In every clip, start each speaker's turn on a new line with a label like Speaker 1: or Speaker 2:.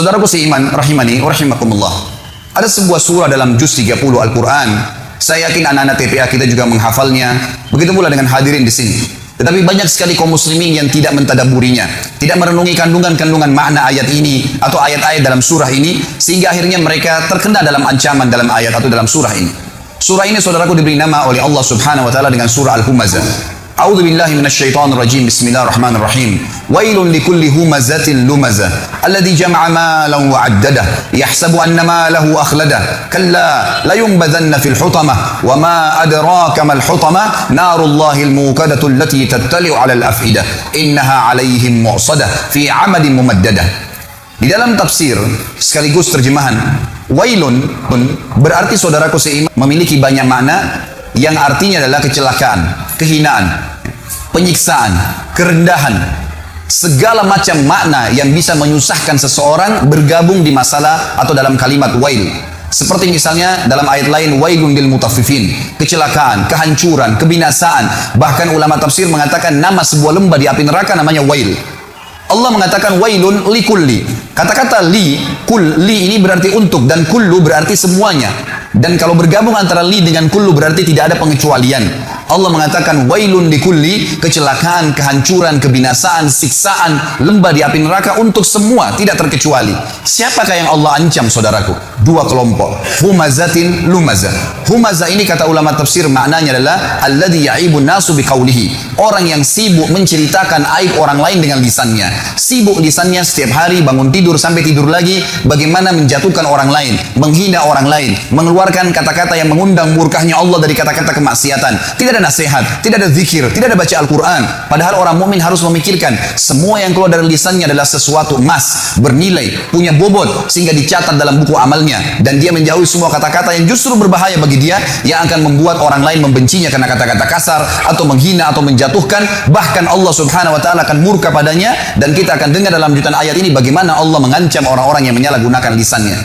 Speaker 1: Saudaraku seiman rahimani wa rahimakumullah. Ada sebuah surah dalam juz 30 Al-Quran. Saya yakin anak-anak TPA kita juga menghafalnya. Begitu pula dengan hadirin di sini. Tetapi banyak sekali kaum muslimin yang tidak mentadaburinya, tidak merenungi kandungan-kandungan makna ayat ini atau ayat-ayat dalam surah ini, sehingga akhirnya mereka terkena dalam ancaman dalam ayat atau dalam surah ini. Surah ini saudaraku diberi nama oleh Allah Subhanahu wa taala dengan surah Al-Humazah. A'udzu billahi minasyaitonir rajim. Bismillahirrahmanirrahim. Wailun likulli humazatin lumazah alladzi jama'a malan wa 'addadah yahsabu anna malahu akhladah kalla la yunbadanna fil hutamah wa ma adraka mal hutamah narullahil muqadatu allati tattali'u 'alal afidah innaha 'alaihim mu'sadah fi 'amadin mumaddadah. Di dalam tafsir sekaligus terjemahan, wailun pun berarti saudaraku seiman memiliki banyak makna yang artinya adalah kecelakaan, kehinaan, penyiksaan, kerendahan, segala macam makna yang bisa menyusahkan seseorang bergabung di masalah atau dalam kalimat wail. Seperti misalnya dalam ayat lain, wailun lil mutaffifin, kecelakaan, kehancuran, kebinasaan. Bahkan ulama tafsir mengatakan nama sebuah lembah di api neraka namanya wail. Allah mengatakan wailun li kulli. Kata-kata li, kul, li ini berarti untuk, dan kullu berarti semuanya. Dan kalau bergabung antara li dengan kullu berarti tidak ada pengecualian. Allah mengatakan wailun likulli, kecelakaan, kehancuran, kebinasaan, siksaan, lembah di api neraka untuk semua, tidak terkecuali. Siapakah yang Allah ancam saudaraku? Dua kelompok. Humazatin lumazah. Humazah ini kata ulama tafsir maknanya adalah alladzi ya'ibun nasu biqaulihi. Orang yang sibuk menceritakan aib orang lain dengan lisannya. Sibuk lisannya setiap hari bangun tidur sampai tidur lagi bagaimana menjatuhkan orang lain, menghina orang lain, mengeluarkan kata-kata yang mengundang murkahnya Allah dari kata-kata kemaksiatan. Tidak ada nasihat, tidak ada zikir, tidak ada baca Al-Quran. Padahal orang mukmin harus memikirkan semua yang keluar dari lisannya adalah sesuatu emas, bernilai, punya bobot, sehingga dicatat dalam buku amalnya. Dan dia menjauhi semua kata-kata yang justru berbahaya bagi dia, yang akan membuat orang lain membencinya karena kata-kata kasar, atau menghina, atau menjatuhkan. Bahkan Allah Subhanahu wa ta'ala akan murka padanya. Dan kita akan dengar dalam lanjutan ayat ini bagaimana Allah mengancam orang-orang yang menyalahgunakan lisannya.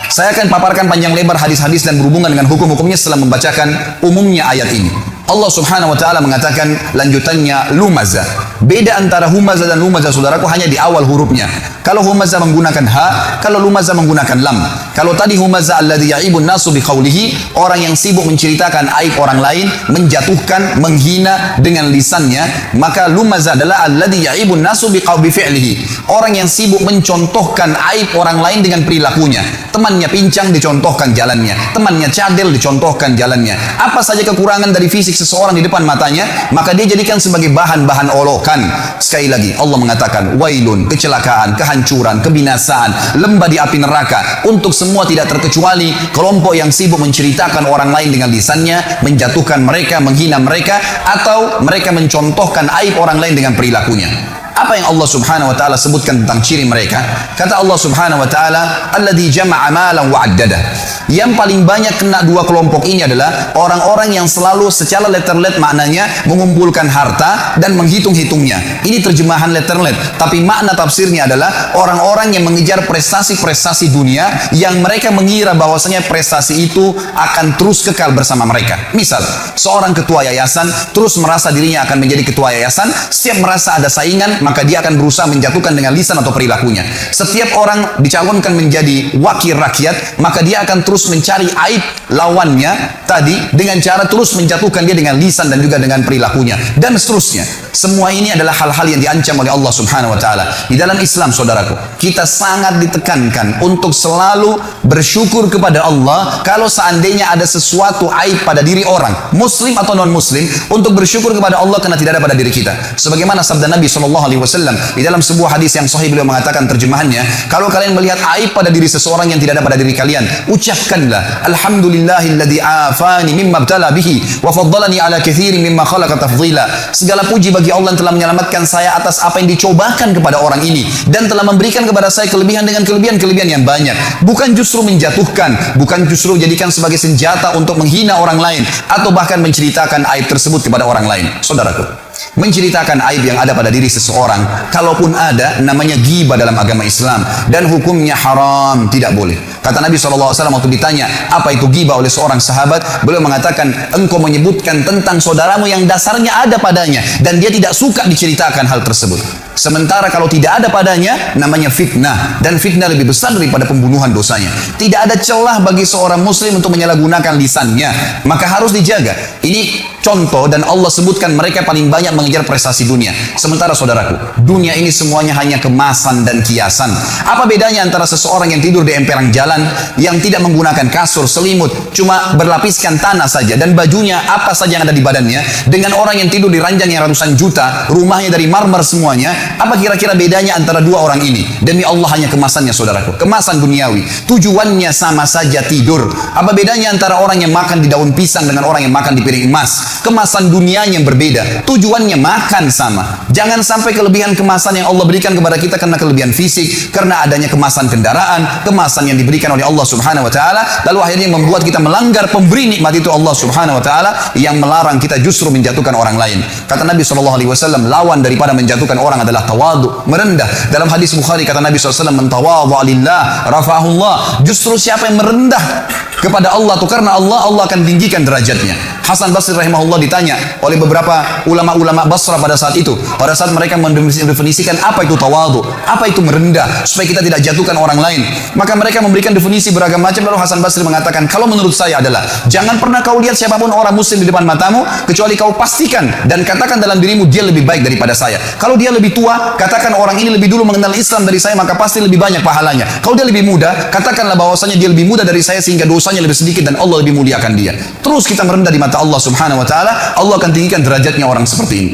Speaker 1: Saya akan paparkan panjang lebar hadis-hadis dan berhubungan dengan hukum-hukumnya setelah membacakan umumnya ayat ini. Allah Subhanahu wa ta'ala mengatakan lanjutannya lumazah. Beda antara humazah dan lumazah saudaraku hanya di awal hurufnya. Kalau humazah menggunakan ha, kalau lumazah menggunakan lam. Kalau tadi humazah alladzi ya'ibun nasu biqaulihi, orang yang sibuk menceritakan aib orang lain, menjatuhkan, menghina dengan lisannya, maka lumazah adalah alladzi ya'ibun nasu bifi'lihi. Orang yang sibuk mencontohkan aib orang lain dengan perilakunya. Temannya pincang dicontohkan jalannya, temannya cadel dicontohkan jalannya. Apa saja kekurangan dari fisik seseorang di depan matanya, maka dia jadikan sebagai bahan-bahan olokan. Sekali lagi Allah mengatakan wailun, kecelakaan, kehancuran, kebinasaan, lembah di api neraka untuk semua tidak terkecuali kelompok yang sibuk menceritakan orang lain dengan lisannya, menjatuhkan mereka, menghina mereka, atau mereka mencontohkan aib orang lain dengan perilakunya. Apa yang Allah Subhanahu wa ta'ala sebutkan tentang ciri mereka? Kata Allah Subhanahu wa ta'ala, alladzi jama'a malan wa 'addadah. Yang paling banyak kena dua kelompok ini adalah orang-orang yang selalu secara letter-let maknanya mengumpulkan harta dan menghitung-hitungnya. Ini terjemahan letter-let, tapi makna tafsirnya adalah orang-orang yang mengejar prestasi-prestasi dunia yang mereka mengira bahwasanya prestasi itu akan terus kekal bersama mereka. Misal, seorang ketua yayasan terus merasa dirinya akan menjadi ketua yayasan, setiap merasa ada saingan maka dia akan berusaha menjatuhkan dengan lisan atau perilakunya. Setiap orang dicalonkan menjadi wakil rakyat, maka dia akan terus mencari aib lawannya tadi dengan cara terus menjatuhkan dia dengan lisan dan juga dengan perilakunya, dan seterusnya. Semua ini adalah hal-hal yang diancam oleh Allah Subhanahu wa ta'ala. Di dalam Islam saudaraku, kita sangat ditekankan untuk selalu bersyukur kepada Allah kalau seandainya ada sesuatu aib pada diri orang, muslim atau non muslim, untuk bersyukur kepada Allah karena tidak ada pada diri kita. Sebagaimana sabda Nabi SAW di dalam sebuah hadis yang sahih, beliau mengatakan terjemahannya, kalau kalian melihat aib pada diri seseorang yang tidak ada pada diri kalian, ucapkanlah alhamdulillahilladzi afani mimma ibtala bihi wa faddalani ala katsirin mimma khalaqa tafdhila. Segala puji bagi Allah yang telah menyelamatkan saya atas apa yang dicobakan kepada orang ini dan telah memberikan kepada saya kelebihan dengan kelebihan-kelebihan yang banyak. Bukan justru menjatuhkan, bukan justru jadikan sebagai senjata untuk menghina orang lain atau bahkan menceritakan aib tersebut kepada orang lain. Saudaraku, menceritakan aib yang ada pada diri seseorang, kalaupun ada, namanya ghibah dalam agama Islam dan hukumnya haram, tidak boleh. Kata Nabi SAW waktu ditanya apa itu ghibah oleh seorang sahabat, beliau mengatakan, engkau menyebutkan tentang saudaramu yang dasarnya ada padanya dan dia tidak suka diceritakan hal tersebut. Sementara kalau tidak ada padanya, namanya fitnah. Dan fitnah lebih besar daripada pembunuhan dosanya. Tidak ada celah bagi seorang muslim untuk menyalahgunakan lisannya. Maka harus dijaga. Ini contoh, dan Allah sebutkan mereka paling banyak mengejar prestasi dunia. Sementara saudaraku, dunia ini semuanya hanya kemasan dan kiasan. Apa bedanya antara seseorang yang tidur di emperan jalan, yang tidak menggunakan kasur, selimut, cuma berlapiskan tanah saja, dan bajunya apa saja yang ada di badannya, dengan orang yang tidur di ranjang yang ratusan juta, rumahnya dari marmer semuanya? Apa kira-kira bedanya antara dua orang ini? Demi Allah, hanya kemasannya saudaraku, kemasan duniawi. Tujuannya sama saja, tidur. Apa bedanya antara orang yang makan di daun pisang dengan orang yang makan di piring emas? Kemasan dunianya yang berbeda, tujuannya makan sama. Jangan sampai kelebihan kemasan yang Allah berikan kepada kita karena kelebihan fisik, karena adanya kemasan kendaraan, kemasan yang diberikan oleh Allah Subhanahu wa taala, lalu akhirnya membuat kita melanggar pemberi nikmat itu, Allah Subhanahu wa taala, yang melarang kita justru menjatuhkan orang lain. Kata Nabi SAW, lawan daripada menjatuhkan orang adalah tawadu, merendah. Dalam hadis Bukhari kata Nabi SAW, man tawadha lillah rafa'ahullah. Justru siapa yang merendah kepada Allah itu karena Allah, Allah akan tinggikan derajatnya. Hasan Basri rahimahullah ditanya oleh beberapa ulama-ulama Basra pada saat itu, pada saat mereka mendefinisikan apa itu tawadu, apa itu merendah, supaya kita tidak jatuhkan orang lain. Maka mereka memberikan definisi beragam macam. Lalu Hasan Basri mengatakan, kalau menurut saya adalah, jangan pernah kau lihat siapapun orang muslim di depan matamu, kecuali kau pastikan dan katakan dalam dirimu, dia lebih baik daripada saya. Kalau dia lebih tua, katakan orang ini lebih dulu mengenal Islam dari saya, maka pasti lebih banyak pahalanya. Kalau dia lebih muda, katakanlah bahwasanya dia lebih muda dari saya sehingga dosanya lebih sedikit dan Allah lebih muliakan dia. Terus kita merendah di mata Allah Subhanahu wa taala, Allah akan tinggikan derajatnya orang seperti ini.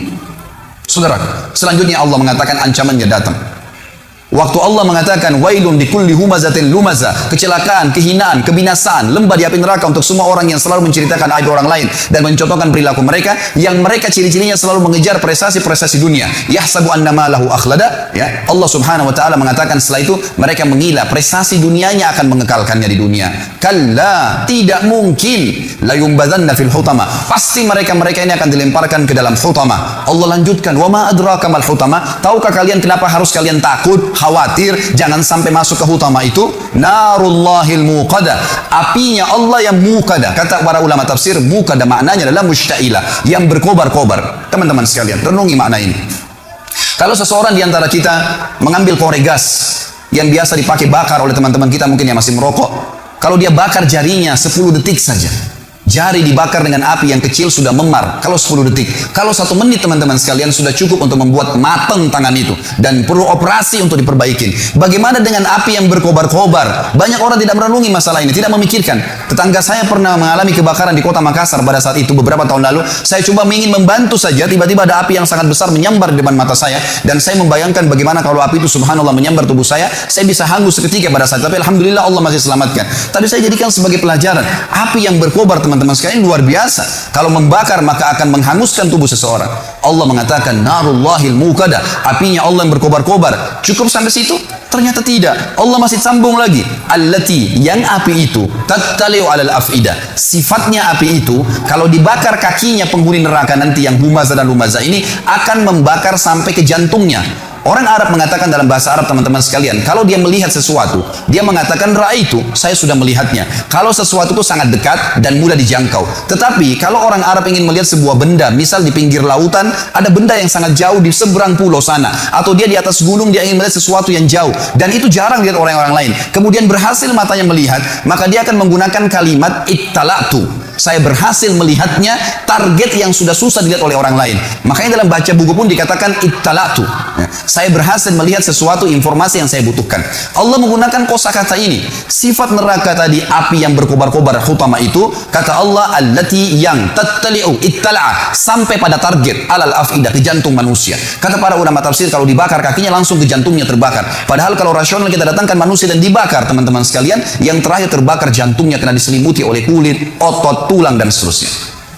Speaker 1: Saudara, selanjutnya Allah mengatakan ancamannya datang. Waktu Allah mengatakan wailun likulli humazatin lumaza, kecelakaan, kehinaan, kebinasaan, lembah di api neraka untuk semua orang yang selalu menceritakan aib orang lain dan mencontohkan perilaku mereka, yang mereka ciri-cirinya selalu mengejar prestasi-prestasi dunia. Yahsabu annama lahu akhlada, ya. Allah Subhanahu wa taala mengatakan setelah itu mereka mengira prestasi dunianya akan mengekalkannya di dunia. Kalla, tidak mungkin. La yumbadzanna fil hutama. Pasti mereka-mereka ini akan dilemparkan ke dalam hutama. Allah lanjutkan, wa ma adraka mal hutama? Tahukah kalian kenapa harus kalian takut, khawatir jangan sampai masuk ke hutama itu? Narullahil muqada, apinya Allah yang muqada. Kata para ulama tafsir, muqada maknanya adalah mushtailah, yang berkobar-kobar. Teman-teman sekalian, renungi makna ini. Kalau seseorang di antara kita mengambil korek gas yang biasa dipakai bakar oleh teman-teman kita mungkin yang masih merokok, kalau dia bakar jarinya 10 detik saja, jari dibakar dengan api yang kecil sudah memar. Kalau 10 detik, kalau 1 menit teman-teman sekalian sudah cukup untuk membuat matang tangan itu dan perlu operasi untuk diperbaikin. Bagaimana dengan api yang berkobar-kobar? Banyak orang tidak merenungi masalah ini, tidak memikirkan. Tetangga saya pernah mengalami kebakaran di kota Makassar pada saat itu beberapa tahun lalu. Saya coba ingin membantu saja, tiba-tiba ada api yang sangat besar menyambar di depan mata saya, dan saya membayangkan bagaimana kalau api itu subhanallah menyambar tubuh saya bisa hangus seketika pada saat itu. Tapi alhamdulillah Allah masih selamatkan. Tapi saya jadikan sebagai pelajaran, api yang berkobar teman-teman sekalian luar biasa. Kalau membakar maka akan menghanguskan tubuh seseorang. Allah mengatakan narullahil muqada, apinya Allah yang berkobar-kobar. Cukup sampai situ? Ternyata tidak. Allah masih sambung lagi. Allati, yang api itu tattali'u alal afida. Sifatnya api itu kalau dibakar kakinya penghuni neraka nanti yang humaza dan lumaza ini akan membakar sampai ke jantungnya. Orang Arab mengatakan dalam bahasa Arab teman-teman sekalian, kalau dia melihat sesuatu, dia mengatakan ra'aitu, saya sudah melihatnya. Kalau sesuatu itu sangat dekat dan mudah dijangkau. Tetapi kalau orang Arab ingin melihat sebuah benda, misal di pinggir lautan, ada benda yang sangat jauh di seberang pulau sana, atau dia di atas gunung, dia ingin melihat sesuatu yang jauh, dan itu jarang dilihat orang-orang lain. Kemudian berhasil matanya melihat, maka dia akan menggunakan kalimat ittala'tu. Saya berhasil melihatnya, target yang sudah susah dilihat oleh orang lain. Makanya dalam baca buku pun dikatakan ittala'tu. Saya berhasil melihat sesuatu informasi yang saya butuhkan. Allah menggunakan kosakata ini. Sifat neraka tadi, api yang berkobar-kobar hutama itu, kata Allah allati yang tattali'u ittala'a, sampai pada target alal afidah, ke jantung manusia. Kata para ulama tafsir, kalau dibakar kakinya langsung ke jantungnya terbakar. Padahal kalau rasional kita datangkan manusia dan dibakar teman-teman sekalian, yang terakhir terbakar jantungnya karena diselimuti oleh kulit, otot, tulang dan seterusnya.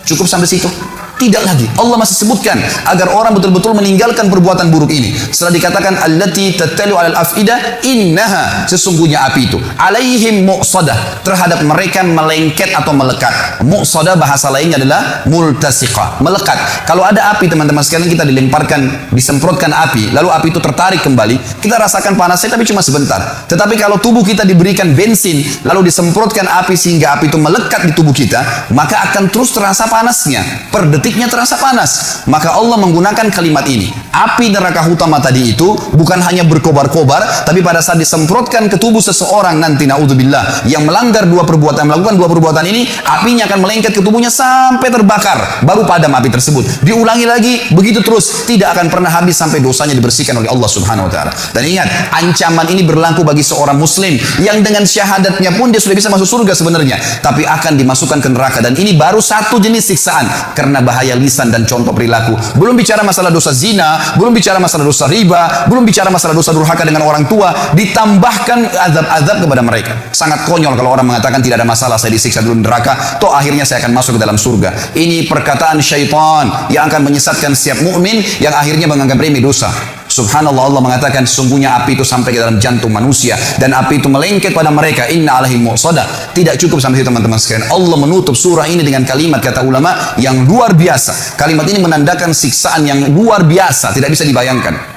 Speaker 1: Cukup sampai situ? Tidak lagi. Allah masih sebutkan agar orang betul-betul meninggalkan perbuatan buruk ini. Setelah dikatakan allati tattalu 'alal afida innaha, sesungguhnya api itu alaihim muqsadah, terhadap mereka melengket atau melekat. Muqsadah bahasa lainnya adalah multasiqah, melekat. Kalau ada api teman-teman sekalian, kita dilemparkan, disemprotkan api, lalu api itu tertarik kembali, kita rasakan panasnya tapi cuma sebentar. Tetapi kalau tubuh kita diberikan bensin lalu disemprotkan api sehingga api itu melekat di tubuh kita, maka akan terus terasa panasnya. Per detiknya terasa panas. Maka Allah menggunakan kalimat ini. Api neraka utama tadi itu bukan hanya berkobar-kobar, tapi pada saat disemprotkan ke tubuh seseorang nanti naudzubillah yang melanggar melakukan dua perbuatan ini, apinya akan melengket ke tubuhnya sampai terbakar, baru padam api tersebut. Diulangi lagi, begitu terus, tidak akan pernah habis sampai dosanya dibersihkan oleh Allah Subhanahu wa taala. Dan ingat, ancaman ini berlaku bagi seorang muslim yang dengan syahadatnya pun dia sudah bisa masuk surga sebenarnya, tapi akan dimasukkan ke neraka. Dan ini baru satu jenis siksaan karena bahaya lisan dan contoh perilaku. Belum bicara masalah dosa zina, belum bicara masalah dosa riba, belum bicara masalah dosa durhaka dengan orang tua, ditambahkan azab-azab kepada mereka. Sangat konyol kalau orang mengatakan tidak ada masalah, saya disiksa dulu neraka, toh akhirnya saya akan masuk ke dalam surga. Ini perkataan syaitan yang akan menyesatkan setiap mukmin yang akhirnya menganggap remeh dosa. Subhanallah, Allah mengatakan sesungguhnya api itu sampai ke dalam jantung manusia dan api itu melengket pada mereka. Inna alaihim muqsadah. Tidak cukup sampai situ teman-teman sekalian. Allah menutup surah ini dengan kalimat, kata ulama, yang luar biasa. Kalimat ini menandakan siksaan yang luar biasa, tidak bisa dibayangkan.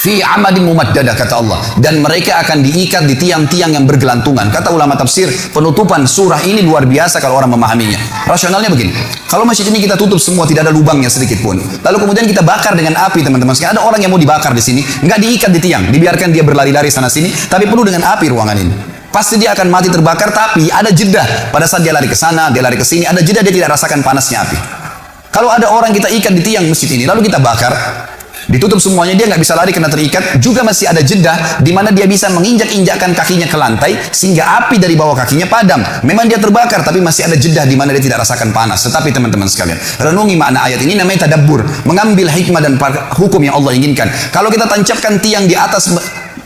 Speaker 1: Fi amadin mumaddadah, kata Allah, dan mereka akan diikat di tiang-tiang yang bergelantungan. Kata ulama tafsir, penutupan surah ini luar biasa kalau orang memahaminya. Rasionalnya begini, kalau masjid ini kita tutup semua, tidak ada lubangnya sedikit pun, lalu kemudian kita bakar dengan api teman-teman sekalian, ada orang yang mau dibakar di sini, nggak diikat di tiang, dibiarkan dia berlari-lari sana sini, tapi penuh dengan api ruangan ini. Pasti dia akan mati terbakar, tapi ada jeda pada saat dia lari ke sana, dia lari ke sini, ada jeda, dia tidak rasakan panasnya api. Kalau ada orang kita ikat di tiang masjid ini, lalu kita bakar, ditutup semuanya, dia nggak bisa lari karena terikat, juga masih ada jeda di mana dia bisa menginjak-injakkan kakinya ke lantai sehingga api dari bawah kakinya padam. Memang dia terbakar, tapi masih ada jeda di mana dia tidak rasakan panas. Tetapi teman-teman sekalian, renungi makna ayat ini, namanya tadabbur, mengambil hikmah dan hukum yang Allah inginkan. Kalau kita tancapkan tiang di atas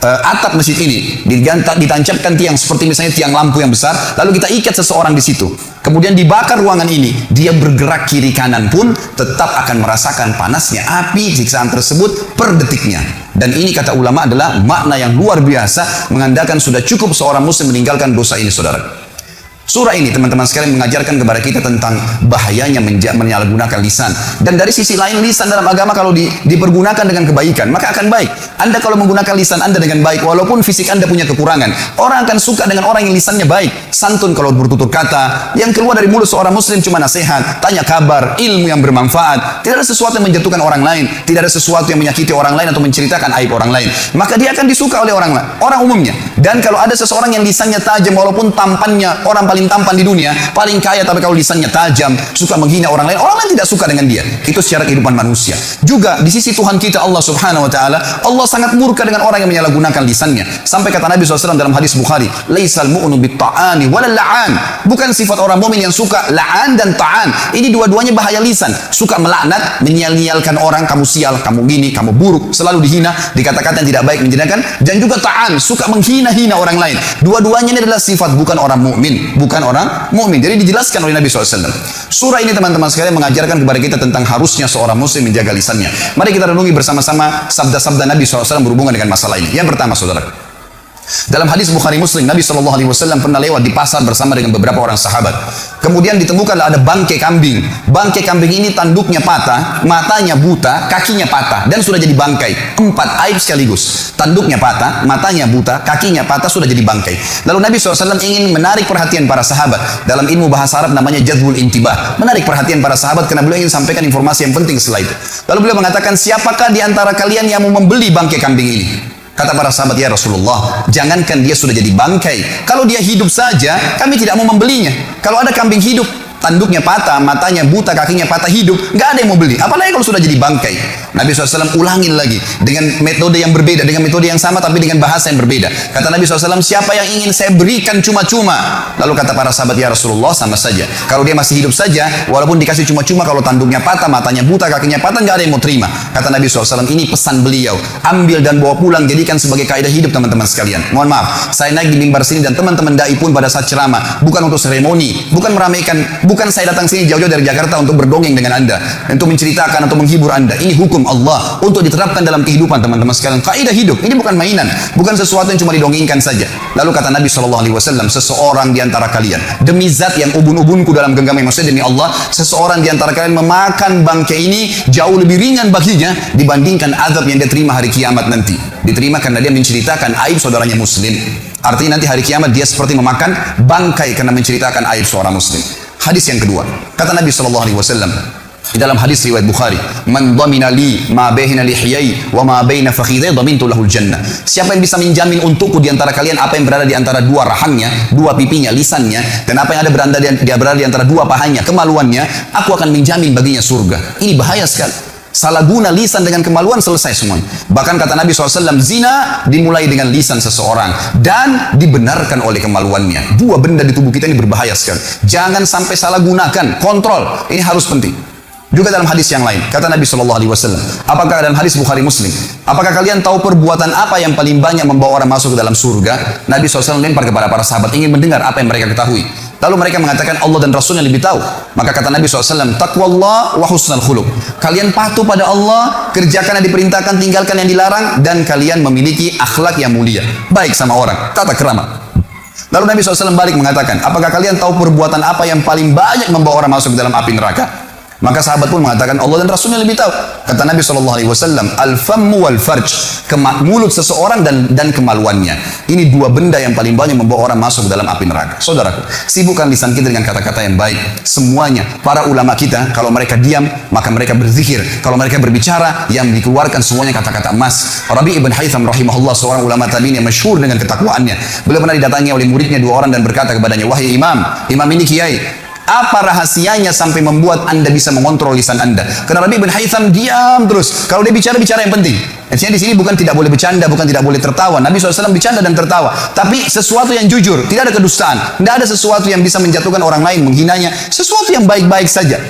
Speaker 1: atap masjid ini, ditancapkan tiang seperti misalnya tiang lampu yang besar, lalu kita ikat seseorang di situ, kemudian dibakar ruangan ini, dia bergerak kiri kanan pun tetap akan merasakan panasnya api siksaan tersebut per detiknya. Dan ini kata ulama adalah makna yang luar biasa, mengandalkan sudah cukup seorang muslim meninggalkan dosa ini, saudara. Surah ini teman-teman sekalian mengajarkan kepada kita tentang bahayanya menyalahgunakan lisan. Dan dari sisi lain, lisan dalam agama kalau dipergunakan dengan kebaikan, maka akan baik. Anda kalau menggunakan lisan Anda dengan baik, walaupun fisik Anda punya kekurangan, orang akan suka dengan orang yang lisannya baik, santun kalau bertutur kata, yang keluar dari mulut seorang muslim cuma nasihat, tanya kabar, ilmu yang bermanfaat, tidak ada sesuatu yang menjatuhkan orang lain, tidak ada sesuatu yang menyakiti orang lain atau menceritakan aib orang lain, maka dia akan disuka oleh orang umumnya. Dan kalau ada seseorang yang lisannya tajam, walaupun tampannya orang paling tampan di dunia, paling kaya, tapi kalau lisannya tajam, suka menghina orang lain tidak suka dengan dia. Itu secara kehidupan manusia. Juga di sisi Tuhan kita Allah Subhanahu wa taala, Allah sangat murka dengan orang yang menyalahgunakan lisannya. Sampai kata Nabi SAW dalam hadis Bukhari, laisal mu'minu bit-ta'ani wal la'an. Bukan sifat orang mukmin yang suka la'an dan ta'an. Ini dua-duanya bahaya lisan. Suka melaknat, menyia-nyialkan orang, kamu sial, kamu gini, kamu buruk, selalu dihina, dikata-kata yang tidak baik, menjadikan, dan juga ta'an, suka menghina-hina orang lain. Dua-duanya ini adalah sifat bukan orang mukmin, bukan orang mukmin. Jadi dijelaskan oleh Nabi SAW. Surah ini teman-teman sekalian mengajarkan kepada kita tentang harusnya seorang muslim menjaga lisannya. Mari kita renungi bersama-sama sabda-sabda Nabi SAW berhubungan dengan masalah ini. Yang pertama, saudara, dalam hadis Bukhari Muslim, Nabi SAW pernah lewat di pasar bersama dengan beberapa orang sahabat. Kemudian ditemukan ada bangkai kambing. Bangkai kambing ini tanduknya patah, matanya buta, kakinya patah, dan sudah jadi bangkai. 4 aib sekaligus. Tanduknya patah, matanya buta, kakinya patah, sudah jadi bangkai. Lalu Nabi SAW ingin menarik perhatian para sahabat. Dalam ilmu bahasa Arab namanya jadwul intibah. Menarik perhatian para sahabat karena beliau ingin sampaikan informasi yang penting setelah itu. Lalu beliau mengatakan, siapakah di antara kalian yang mau membeli bangkai kambing ini? Kata para sahabat, ya Rasulullah, jangankan dia sudah jadi bangkai, kalau dia hidup saja, kami tidak mau membelinya. Kalau ada kambing hidup, tanduknya patah, matanya buta, kakinya patah, hidup, nggak ada yang mau beli. Apalagi kalau sudah jadi bangkai. Nabi SAW ulangin lagi dengan metode yang berbeda, dengan metode yang sama tapi dengan bahasa yang berbeda. Kata Nabi SAW, siapa yang ingin saya berikan cuma-cuma? Lalu kata para sahabat, ya Rasulullah, sama saja. Kalau dia masih hidup saja, walaupun dikasih cuma-cuma, kalau tanduknya patah, matanya buta, kakinya patah, nggak ada yang mau terima. Kata Nabi SAW, ini pesan beliau, ambil dan bawa pulang, jadikan sebagai kaidah hidup teman-teman sekalian. Mohon maaf, saya naik di mimbar sini dan teman-teman dai pun pada saat ceramah, bukan untuk seremoni, bukan meramaikan, bukan saya datang sini jauh-jauh dari Jakarta untuk berdongeng dengan Anda, untuk menceritakan atau menghibur Anda. Ini hukum Allah untuk diterapkan dalam kehidupan teman-teman sekalian. Kaidah hidup, ini bukan mainan, bukan sesuatu yang cuma didongengkan saja. Lalu kata Nabi SAW, seseorang di antara kalian, demi zat yang ubun-ubunku dalam genggamnya, maksudnya demi Allah, seseorang di antara kalian memakan bangkai ini jauh lebih ringan baginya dibandingkan azab yang dia terima hari kiamat nanti. Diterima karena dia menceritakan aib saudaranya muslim. Artinya nanti hari kiamat dia seperti memakan bangkai karena menceritakan aib seorang muslim. Hadis yang kedua, kata Nabi SAW di dalam hadis riwayat Bukhari, man dhamina li ma baina lihiyai wa ma baina fakhidai dhamintu lahul jannah. Siapa yang bisa menjamin untukku di antara kalian apa yang berada di antara dua rahangnya, dua pipinya, lisannya, dan apa yang ada berada di antara dua pahanya, kemaluannya, aku akan menjamin baginya surga. Ini bahaya sekali. Salah guna lisan dengan kemaluan, selesai semuanya. Bahkan kata Nabi SAW, zina dimulai dengan lisan seseorang dan dibenarkan oleh kemaluannya. Dua benda di tubuh kita ini berbahaya sekali. Jangan sampai salah gunakan, kontrol. Ini harus penting. Juga dalam hadis yang lain, kata Nabi SAW, apakah dalam hadis Bukhari Muslim, apakah kalian tahu perbuatan apa yang paling banyak membawa orang masuk ke dalam surga? Nabi SAW lempar kepada para sahabat, ingin mendengar apa yang mereka ketahui. Lalu mereka mengatakan Allah dan Rasulnya lebih tahu. Maka kata Nabi SAW, taqwallah wa husnal khuluq. Kalian patuh pada Allah, kerjakan yang diperintahkan, tinggalkan yang dilarang, dan kalian memiliki akhlak yang mulia, baik sama orang, tata krama. Lalu Nabi SAW balik mengatakan, apakah kalian tahu perbuatan apa yang paling banyak membawa orang masuk ke dalam api neraka? Maka sahabat pun mengatakan Allah dan Rasulnya lebih tahu. Kata Nabi SAW, al-fammu wal-farj, mulut seseorang dan kemaluannya. Ini dua benda yang paling banyak membawa orang masuk ke dalam api neraka. Saudaraku, sibukkan lisan kita dengan kata-kata yang baik. Semuanya, para ulama kita, kalau mereka diam, maka mereka berzikir. Kalau mereka berbicara, yang dikeluarkan semuanya kata-kata emas. Rabi' ibn Haytham rahimahullah, seorang ulama tabi'in yang masyhur dengan ketakwaannya. Beliau pernah didatangi oleh muridnya dua orang dan berkata kepadanya, wahai imam ini kiai, apa rahasianya sampai membuat anda bisa mengontrol lisan anda? Karena Rabi' bin Haytham diam terus. Kalau dia bicara yang penting. Artinya di sini bukan tidak boleh bercanda, bukan tidak boleh tertawa. Nabi SAW bercanda dan tertawa. Tapi sesuatu yang jujur, tidak ada kedustaan. Tidak ada sesuatu yang bisa menjatuhkan orang lain, menghinanya. Sesuatu yang baik-baik saja.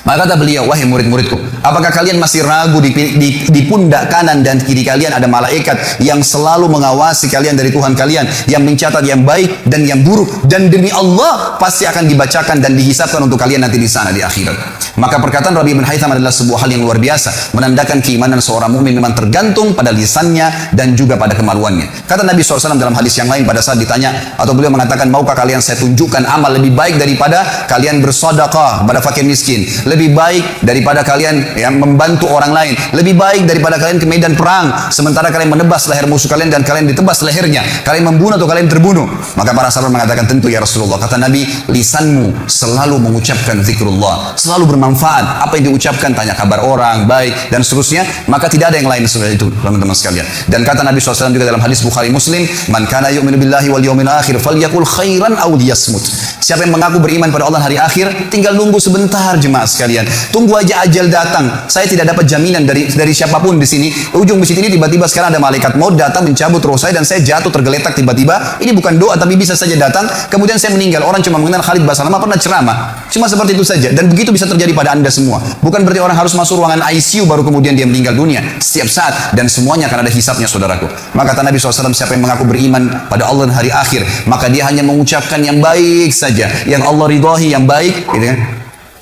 Speaker 1: Maka kata beliau, wahai murid-muridku, apakah kalian masih ragu di pundak kanan dan kiri kalian ada malaikat yang selalu mengawasi kalian dari Tuhan kalian, yang mencatat yang baik dan yang buruk, dan demi Allah pasti akan dibacakan dan dihisabkan untuk kalian nanti di sana di akhirat. Maka perkataan Rabi' bin Haytham adalah sebuah hal yang luar biasa, menandakan keimanan seorang mukmin memang tergantung pada lisannya dan juga pada kemaluannya. Kata Nabi SAW dalam hadis yang lain pada saat ditanya, atau beliau mengatakan, maukah kalian saya tunjukkan amal lebih baik daripada kalian bersedekah kepada fakir miskin, lebih baik daripada kalian yang membantu orang lain, lebih baik daripada kalian ke medan perang sementara kalian menebas leher musuh kalian dan kalian ditebas lehernya, kalian membunuh atau kalian terbunuh? Maka para sahabat mengatakan, tentu ya Rasulullah. Kata Nabi, lisanmu selalu mengucapkan zikrullah, selalu bermanfaat. Apa yang diucapkan, tanya kabar orang, baik dan seterusnya, maka tidak ada yang lain selain itu, teman-teman sekalian. Dan kata Nabi SAW juga dalam hadis Bukhari Muslim, man kana yu'minu billahi wal yawmil akhir falyakul khairan aw liyasmut. Siapa yang mengaku beriman pada Allah hari akhir, tinggal nunggu sebentar jemaah sekalian. Tunggu aja ajal datang. Saya tidak dapat jaminan dari siapapun di sini. Ujung masjid ini tiba-tiba sekarang ada malaikat maut datang mencabut roh saya dan saya jatuh tergeletak tiba-tiba. Ini bukan doa tapi bisa saja datang. Kemudian saya meninggal. Orang cuma mengenal Khalid Basalamah pernah ceramah. Cuma seperti itu saja. Dan begitu bisa terjadi pada anda semua. Bukan berarti orang harus masuk ruangan ICU baru kemudian dia meninggal dunia. Setiap saat dan semuanya akan ada hisabnya, saudaraku. Maka kata Nabi SAW, siapa yang mengaku beriman pada Allah dan hari akhir, maka dia hanya mengucapkan yang baik saja, yang Allah ridhahi, yang baik, gitu kan?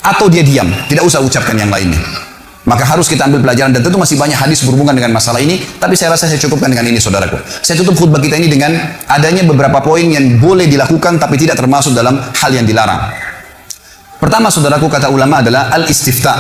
Speaker 1: Atau dia diam, tidak usah ucapkan yang lainnya. Maka harus kita ambil pelajaran, dan tentu masih banyak hadis berhubungan dengan masalah ini, tapi saya rasa saya cukupkan dengan ini, saudaraku. Saya tutup khutbah kita ini dengan adanya beberapa poin yang boleh dilakukan tapi tidak termasuk dalam hal yang dilarang. Pertama, saudaraku, kata ulama adalah al-istifta.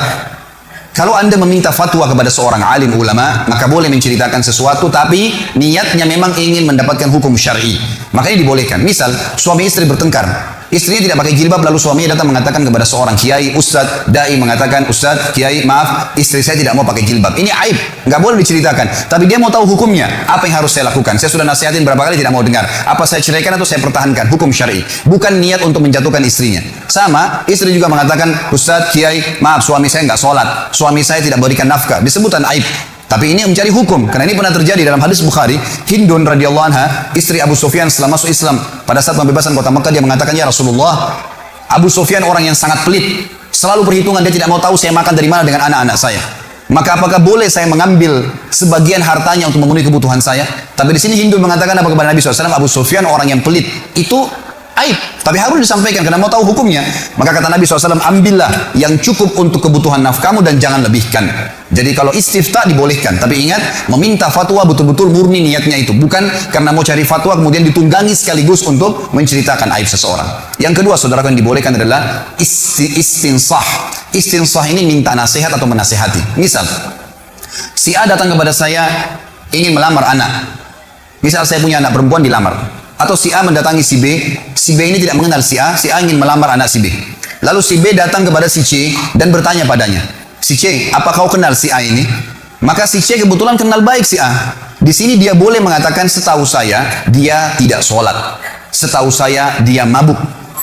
Speaker 1: Kalau anda meminta fatwa kepada seorang alim ulama, maka boleh menceritakan sesuatu tapi niatnya memang ingin mendapatkan hukum syar'i. Makanya dibolehkan. Misal suami istri bertengkar, istrinya tidak pakai jilbab, lalu suaminya datang mengatakan kepada seorang kiai, ustadz, dai mengatakan, ustadz, kiai, maaf, istri saya tidak mau pakai jilbab. Ini aib, nggak boleh diceritakan. Tapi dia mau tahu hukumnya, apa yang harus saya lakukan? Saya sudah nasihatin berapa kali tidak mau dengar. Apa saya ceraikan atau saya pertahankan? Hukum syar'i, bukan niat untuk menjatuhkan istrinya. Sama, istri juga mengatakan, ustadz, kiai, maaf, suami saya nggak sholat. suami saya tidak berikan nafkah, disebutkan aib. Tapi ini mencari hukum, karena ini pernah terjadi dalam hadis Bukhari. Hindun radhiyallahu anha, istri Abu Sufyan setelah masuk Islam, pada saat pembebasan kota Mekah, dia mengatakan, ya Rasulullah, Abu Sufyan orang yang sangat pelit, selalu perhitungan, dia tidak mau tahu saya makan dari mana dengan anak-anak saya. Maka apakah boleh saya mengambil sebagian hartanya untuk memenuhi kebutuhan saya? Tapi di sini Hindu mengatakan apa kepada Nabi SAW? Abu Sufyan orang yang pelit. Itu aib. Tapi harus disampaikan karena mau tahu hukumnya. Maka kata Nabi SAW, ambillah yang cukup untuk kebutuhan nafkamu dan jangan lebihkan. Jadi kalau istifta dibolehkan. Tapi ingat, meminta fatwa betul-betul murni niatnya itu. Bukan karena mau cari fatwa kemudian ditunggangi sekaligus untuk menceritakan aib seseorang. Yang kedua, saudara, yang dibolehkan adalah istinsah. Istinsah ini minta nasihat atau menasihati. Misal, si A datang kepada saya ingin melamar anak. Misal saya punya anak perempuan dilamar. Atau si A mendatangi si B ini tidak mengenal si A ingin melamar anak si B. Lalu si B datang kepada si C dan bertanya padanya, si C, apa kau kenal si A ini? Maka si C kebetulan kenal baik si A. Di sini dia boleh mengatakan, setahu saya dia tidak sholat, setahu saya dia mabuk,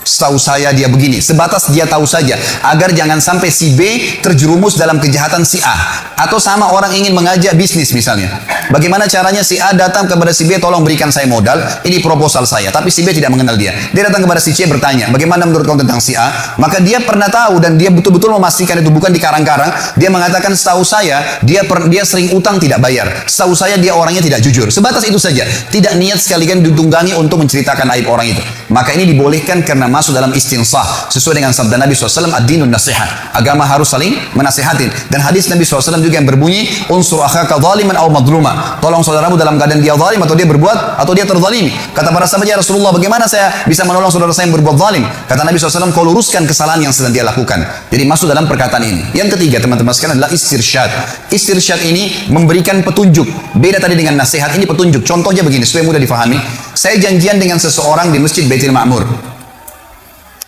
Speaker 1: setahu saya dia begini. Sebatas dia tahu saja, agar jangan sampai si B terjerumus dalam kejahatan si A. Atau sama orang ingin mengajak bisnis misalnya. Bagaimana caranya? Si A datang kepada si B, tolong berikan saya modal, ini proposal saya. Tapi si B tidak mengenal dia. Dia datang kepada si C bertanya, bagaimana menurut kau tentang si A? Maka dia pernah tahu dan dia betul-betul memastikan itu bukan dikarang-karang. Dia mengatakan, setahu saya dia sering utang tidak bayar. Setahu saya dia orangnya tidak jujur. Sebatas itu saja. Tidak niat sekalian ditunggangi untuk menceritakan aib orang itu. Maka ini dibolehkan karena masuk dalam istinsah. Sesuai dengan sabda Nabi SAW, ad-dinun nasihat. Agama harus saling menasihatin. Dan hadis Nabi SAW juga yang berbunyi, unsur akhaka zaliman aw madluma. Tolong saudaramu dalam keadaan dia zalim atau dia berbuat atau dia terzalimi. Kata para sahabat, ya Rasulullah, bagaimana saya bisa menolong saudara saya yang berbuat zalim? Kata Nabi SAW, kau luruskan kesalahan yang sedang dia lakukan. Jadi masuk dalam perkataan ini. Yang ketiga, teman-teman sekalian, adalah istirsyad. Istirsyad ini memberikan petunjuk. Beda tadi dengan nasihat, ini petunjuk. Contohnya begini, supaya mudah difahami. Saya janjian dengan seseorang di Masjid Baitul Ma'mur.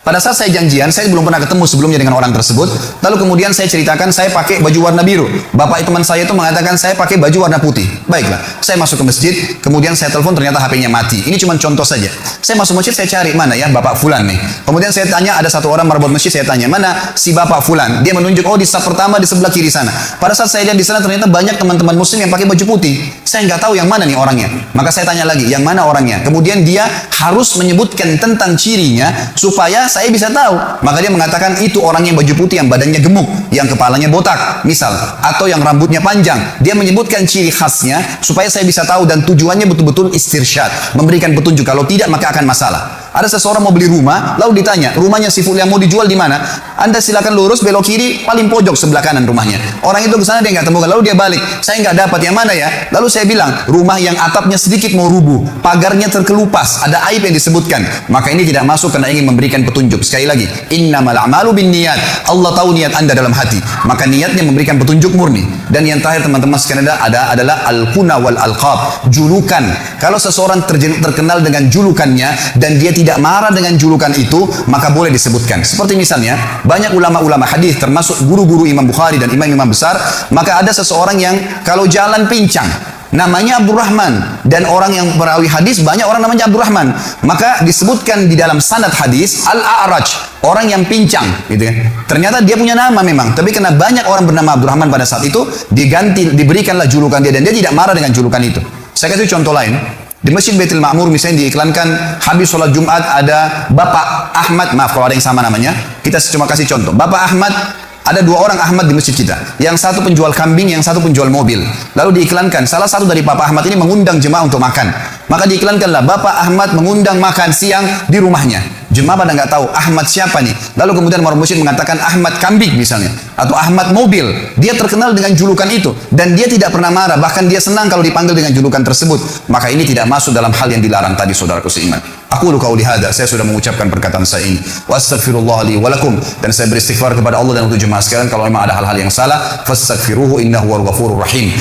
Speaker 1: Pada saat saya janjian, saya belum pernah ketemu sebelumnya dengan orang tersebut. Lalu kemudian saya ceritakan, saya pakai baju warna biru. Bapak teman saya itu mengatakan, saya pakai baju warna putih. Baiklah, saya masuk ke masjid, kemudian saya telepon, ternyata HP-nya mati. Ini cuma contoh saja. Saya masuk masjid, saya cari, mana ya Bapak Fulan nih. Kemudian saya tanya, ada satu orang marbot masjid, saya tanya, mana si Bapak Fulan? Dia menunjuk, oh di saf pertama, di sebelah kiri sana. Pada saat saya lihat di sana, ternyata banyak teman-teman muslim yang pakai baju putih. Saya nggak tahu yang mana nih orangnya. Maka saya tanya lagi, yang mana orangnya? Kemudian dia harus menyebutkan tentang cirinya, supaya saya bisa tahu. Maka dia mengatakan, itu orang yang baju putih, yang badannya gemuk, yang kepalanya botak misal, atau yang rambutnya panjang. Dia menyebutkan ciri khasnya supaya saya bisa tahu, dan tujuannya betul-betul istirsyad, memberikan petunjuk. Kalau tidak maka akan masalah. Ada seseorang mau beli rumah, lalu ditanya, rumahnya si Fulan yang mau dijual di mana? Anda silakan lurus, belok kiri, paling pojok sebelah kanan rumahnya. Orang itu ke sana, dia nggak temukan, lalu dia balik, saya nggak dapat, yang mana ya? Lalu saya bilang, rumah yang atapnya sedikit mau rubuh, pagarnya terkelupas, ada aib yang disebutkan. Maka ini tidak masuk karena ingin memberikan petunjuk. Sekali lagi, innamal a'malu binniyat. Allah tahu niat Anda dalam hati, maka niatnya memberikan petunjuk murni. Dan yang terakhir, teman-teman sekalian, adalah al-kuna wal alqab, julukan. Kalau seseorang terkenal dengan julukannya dan dia tidak marah dengan julukan itu, maka boleh disebutkan. Seperti misalnya, banyak ulama-ulama hadis termasuk guru-guru Imam Bukhari dan imam-imam besar, maka ada seseorang yang kalau jalan pincang, namanya Abdurrahman, dan orang yang perawi hadis banyak orang namanya Abdurrahman, maka disebutkan di dalam sanad hadis Al-A'raj, orang yang pincang, gitu kan. Ternyata dia punya nama memang, tapi karena banyak orang bernama Abdurrahman pada saat itu, diberikanlah julukan dia, dan dia tidak marah dengan julukan itu. Saya kasih contoh lain. Di Masjid Baitul Ma'mur misalnya diiklankan, habis sholat Jumat ada Bapak Ahmad, maaf kalau ada yang sama namanya, kita cuma kasih contoh. Bapak Ahmad, ada dua orang Ahmad di masjid kita. Yang satu penjual kambing, yang satu penjual mobil. Lalu diiklankan, salah satu dari Bapak Ahmad ini mengundang jemaah untuk makan. Maka diiklankanlah, Bapak Ahmad mengundang makan siang di rumahnya. Jemaah pada nggak tahu Ahmad siapa nih. Lalu kemudian orang musyrik mengatakan Ahmad kambing misalnya, atau Ahmad mobil. Dia terkenal dengan julukan itu, dan dia tidak pernah marah, bahkan dia senang kalau dipanggil dengan julukan tersebut. Maka ini tidak masuk dalam hal yang dilarang tadi, saudaraku seiman. Aku qauli hadza, saya sudah mengucapkan perkataan saya ini. Wa astaghfirullah li wa lakum, dan saya beristighfar kepada Allah dan untuk jemaah sekalian kalau memang ada hal-hal yang salah, fastaghfiruhu innahu huwal ghafurur rahim.